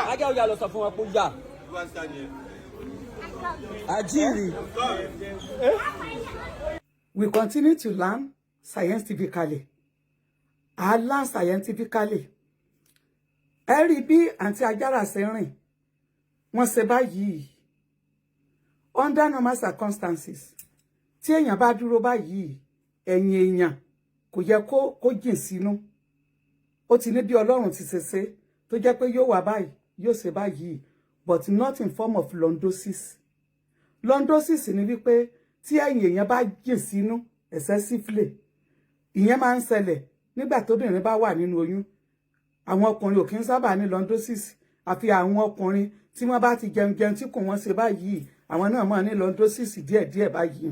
Ajá ọ̀yà lọ sọ fún wọn pé ó yà. Ajiri. We continue to learn scientifically. I learn scientifically. Ẹ rí bí àǹtí Ajara ṣe rìn. Wọ́n ṣe báyìí. Under normal circumstances. Tí èèyàn bá dúró báyìí, ẹ̀yìn èèyàn kò yẹ kó jìn sínú. Ó ti ní bí Ọlọ́run ti ṣe tó jẹ́ pé yóò wà báyìí, yóò ṣe báyìí, but not in form of lordosis. Lordosis ni wípé tí ẹ̀yìn èèyàn bá jìn sínú excessively, ìyẹn máa ń ṣẹlẹ̀ nígbà tóbìnrin bá wà nínú oyún. Àwọn ọkùnrin ò kí ń sábà ní lordosis, àfi àwọn ọkùnrin tí wọ́n bá ti jẹun tí kò wọ́n ṣe báyìí, àwọn náà máa ní lordosis díẹ̀díẹ̀ báyìí.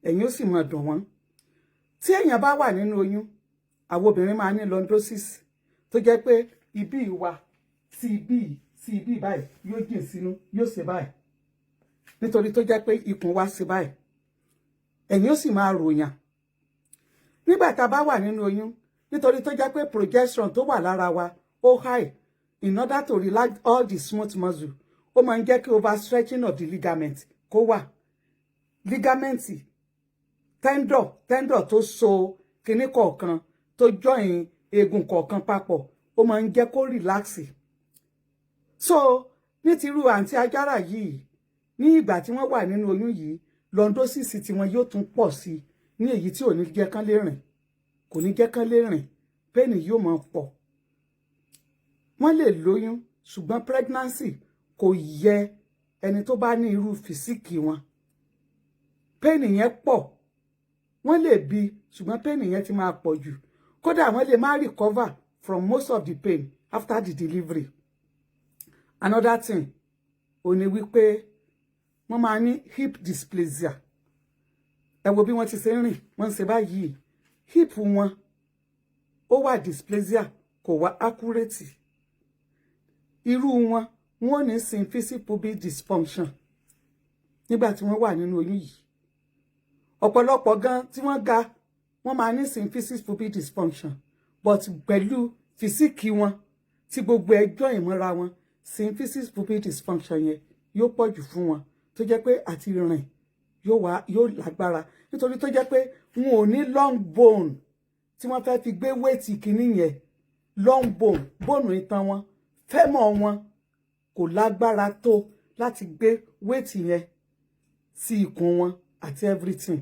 Ẹ̀yin ó sì máa dùn wọ́n. Tí èèyàn bá wà nínú oyún, àwọn obìnrin máa ní lordosis tó jẹ́ pé ibi ìwà sí ibi báyìí yóò jìn sínú, yóò ṣe báyìí. Nítorí tó jẹ́ pé ikùn wa ṣe báyìí. Ẹ̀yin ó sì máa ròyàn. Nígbà tá bá wà nínú oyún, nítorí tó jẹ́ pé progesterone tó wà lára wa ó high in order to relax all the smooth muscle. Ó máa ń jẹ́ kí overstretching of the ligament kó wà. Ligament tendon tó so kíní kọ̀ọ̀kan tó join eegun kọ̀ọ̀kan papọ̀, ó máa ń jẹ́ kó relax. So ní tírú àǹtí Ajara yìí, ní ìgbà tí wọ́n wà nínú oyún yìí, lordosis tí wọn yóò tún pọ̀ sí ní èyí tí ò ní jẹ́ kán lè rìn, kò ní jẹ́ kán lè rìn, pain yóò máa pọ̀. Wọ́n lè lóyún ṣùgbọ́n pregnancy kò yẹ ẹni tó bá ní irú fìsíkì wọn. Pain yẹn pọ̀. Wọ́n lè bí ṣùgbọ́n pain yẹn ti máa pọ̀ jù. Kódà wọ́n lè má recover from most of the pain after the delivery. Another thing, ó ní wípé wọ́n máa ní hip dysplasia. Ẹ wo bí wọ́n ti ṣe ń rìn, wọ́n ń ṣe báyìí. Hip wọn ó wà dysplasia, kò wá accurate. Irú wọn ò ní symphysis pubis dysfunction nígbà tí wọ́n wà nínú oyún yìí. Ọ̀pọ̀lọpọ̀ gan tí wọ́n ga, wọ́n máa ní symphysis pubis dysfunction, but pẹ̀lú fìsíkì wọn tí gbogbo ẹjọ́ ìmọ̀ra wọn, symphysis pubis dysfunction yẹn yóò pọ̀ jù fún wọn, tó jẹ́ pé àti rìn yóò lágbára, nítorí tó jẹ́ pé wọn ò ní long bone tí wọ́n fẹ́ fi gbé wéètì kìíní yẹn. Long bone, bone itan wọn, femur wọn kò lágbára tó láti gbé wéètì yẹn sí ikùn wọn àti everything.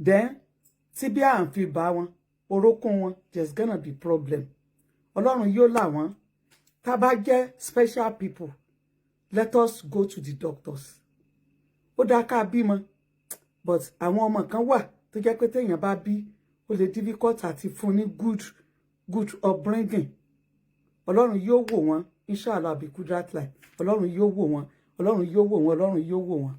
Then tíbíà à ń fi bá wọn, orókún wọn, there's gonna be problem. Ọlọ́run yóò là wọ́n. Tá bá jẹ́ special people, let us go to the doctors. Ó dá ká bímọ, but àwọn ọmọ kan wà tó jẹ́ pé téèyàn bá bí, ó lè difficult àti fún ní good upbringing. Ọlọ́run yóò wò wọ́n, inshallah bí kudrat life. Ọlọ́run yóò wò wọ́n, Ọlọ́run yóò wò wọ́n, Ọlọ́run yóò wò wọ́n.